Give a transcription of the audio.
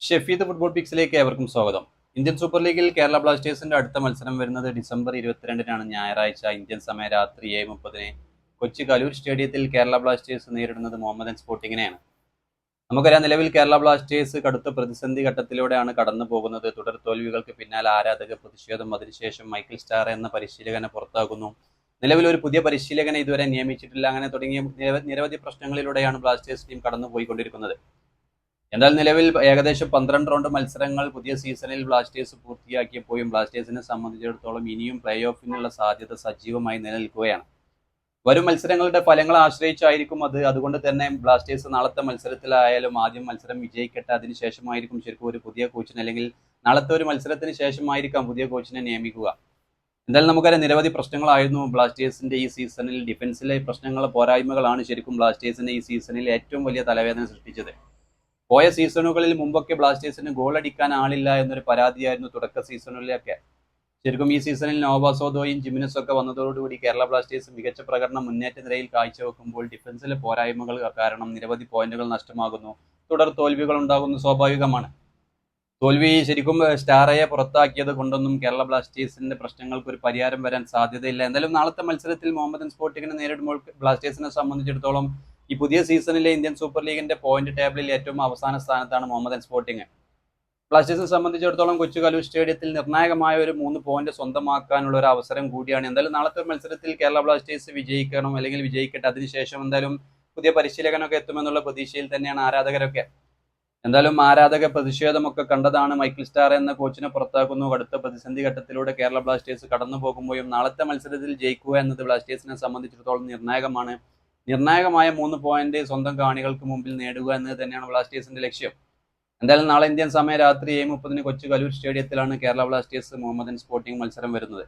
Shefeed football പിക്സിലേക്ക് ഏവർക്കും സ്വാഗതം. Indian super ലീഗിൽ കേരള ബ്ലാസ്റ്റേഴ്സിന്റെ അടുത്ത മത്സരം വരുന്നത് ഡിസംബർ 22-നാണ്, ഞായറാഴ്ച ഇന്ത്യൻ സമയം രാത്രി 7:30 കൊച്ചി കലൂർ സ്റ്റേഡിയത്തിൽ കേരള ബ്ലാസ്റ്റേഴ്സ് നേരിടുന്നത് മുഹമ്മദൻ സ്പോർട്ടിങ്ങിനെയാണ്. നമുക്കറിയാം, നിലവിൽ കേരള ബ്ലാസ്റ്റേഴ്സ് കടുത്ത പ്രതിസന്ധി ഘട്ടത്തിലൂടെയാണ് കടന്നു പോകുന്നത്. തുടർ തോൽവികൾക്ക് പിന്നാലെ ആരാധക പ്രതിഷേധം, അതിനുശേഷം മൈക്കിൾ സ്റ്റാർ എന്ന പരിശീലകനെ പുറത്താക്കുന്നു. നിലവിൽ ഒരു പുതിയ പരിശീലകനെ ഇതുവരെ നിയമിച്ചിട്ടില്ല. അങ്ങനെ തുടങ്ങിയ നിരവധി പ്രശ്നങ്ങളിലൂടെയാണ് ബ്ലാസ്റ്റേഴ്സ് ടീം കടന്നു പോയിക്കൊണ്ടിരിക്കുന്നത്. എന്നാൽ നിലവിൽ ഏകദേശം 12 റൗണ്ട് മത്സരങ്ങൾ പുതിയ സീസണിൽ ബ്ലാസ്റ്റേഴ്സ് പൂർത്തിയാക്കിയപ്പോഴും ബ്ലാസ്റ്റേഴ്സിനെ സംബന്ധിച്ചിടത്തോളം ഇനിയും പ്ലേ ഓഫിനുള്ള സാധ്യത സജീവമായി നിലനിൽക്കുകയാണ്. വരും മത്സരങ്ങളുടെ ഫലങ്ങൾ ആശ്രയിച്ചായിരിക്കും അത്. അതുകൊണ്ട് തന്നെ ബ്ലാസ്റ്റേഴ്സ് നാളത്തെ മത്സരത്തിലായാലും ആദ്യം മത്സരം വിജയിക്കട്ടെ, അതിനുശേഷമായിരിക്കും ശരിക്കും ഒരു പുതിയ കോച്ചിനെ, അല്ലെങ്കിൽ നാളത്തെ ഒരു മത്സരത്തിന് ശേഷമായിരിക്കാം പുതിയ കോച്ചിനെ നിയമിക്കുക. എന്തായാലും നമുക്കറിയാം, നിരവധി പ്രശ്നങ്ങളായിരുന്നു ബ്ലാസ്റ്റേഴ്സിന്റെ ഈ സീസണിൽ. ഡിഫൻസിലെ പ്രശ്നങ്ങൾ, പോരായ്മകളാണ് ശരിക്കും ബ്ലാസ്റ്റേഴ്സിന്റെ ഈ സീസണിൽ ഏറ്റവും വലിയ തലവേദന സൃഷ്ടിച്ചത്. പോയ സീസണുകളിൽ മുമ്പൊക്കെ ബ്ലാസ്റ്റേഴ്സിന് ഗോൾ അടിക്കാൻ ആളില്ല എന്നൊരു പരാതിയായിരുന്നു തുടക്ക സീസണുകളിലൊക്കെ. ശരിക്കും ഈ സീസണിൽ നോവാസോദോയും ജിമിനസും ഒക്കെ വന്നതോടുകൂടി കേരള ബ്ലാസ്റ്റേഴ്സ് മികച്ച പ്രകടനം മുന്നേറ്റ നിരയിൽ കാഴ്ചവെക്കുമ്പോൾ ഡിഫൻസിലെ പോരായ്മകൾ കാരണം നിരവധി പോയിന്റുകൾ നഷ്ടമാകുന്നു, തുടർ തോൽവികൾ ഉണ്ടാകുന്നു. സ്വാഭാവികമാണ്. തോൽവി ശരിക്കും സ്റ്റാറയെ പുറത്താക്കിയത് കൊണ്ടൊന്നും കേരള ബ്ലാസ്റ്റേഴ്സിന്റെ പ്രശ്നങ്ങൾക്ക് ഒരു പരിഹാരം വരാൻ സാധ്യതയില്ല. എന്തായാലും നാളത്തെ മത്സരത്തിൽ മുഹമ്മദൻ സ്പോർട്ടിങ്ങിനെ നേരിടുമ്പോൾ ബ്ലാസ്റ്റേഴ്സിനെ സംബന്ധിച്ചിടത്തോളം ഈ പുതിയ സീസണിലെ ഇന്ത്യൻ സൂപ്പർ ലീഗിന്റെ പോയിന്റ് ടേബിളിൽ ഏറ്റവും അവസാന സ്ഥാനത്താണ് മുഹമ്മദൻ സ്പോർട്ടിങ്. ബ്ലാസ്റ്റേഴ്സിനെ സംബന്ധിച്ചിടത്തോളം കൊച്ചു കലൂർ സ്റ്റേഡിയത്തിൽ നിർണായകമായ ഒരു 3 പോയിന്റ് സ്വന്തമാക്കാനുള്ള ഒരു അവസരം കൂടിയാണ്. എന്തായാലും നാളത്തെ മത്സരത്തിൽ കേരള ബ്ലാസ്റ്റേഴ്സ് വിജയിക്കണം, അല്ലെങ്കിൽ വിജയിക്കട്ടെ. അതിനുശേഷം എന്തായാലും പുതിയ പരിശീലകനൊക്കെ എത്തുമെന്നുള്ള പ്രതീക്ഷയിൽ തന്നെയാണ് ആരാധകരൊക്കെ. എന്തായാലും ആരാധക പ്രതിഷേധമൊക്കെ കണ്ടതാണ്. മൈക്കിൾ സ്റ്റാർ എന്ന കോച്ചിനെ പുറത്താക്കുന്നു. അടുത്ത പ്രതിസന്ധി ഘട്ടത്തിലൂടെ കേരള ബ്ലാസ്റ്റേഴ്സ് കടന്നു പോകുമ്പോഴും നാളത്തെ മത്സരത്തിൽ ജയിക്കുക എന്നത് ബ്ലാസ്റ്റേഴ്സിനെ സംബന്ധിച്ചിടത്തോളം നിർണായകമാണ്. നിർണായകമായ 3 പോയിന്റ് സ്വന്തം കാണികൾക്ക് മുമ്പിൽ നേടുക എന്നത് തന്നെയാണ് ബ്ലാസ്റ്റേഴ്സിന്റെ ലക്ഷ്യം. എന്തായാലും നാളെ ഇന്ത്യൻ സമയം രാത്രി 7:30 കൊച്ചി കലൂർ സ്റ്റേഡിയത്തിലാണ് കേരള ബ്ലാസ്റ്റേഴ്സ് മുഹമ്മദൻ സ്പോർട്ടിംഗ് മത്സരം വരുന്നത്.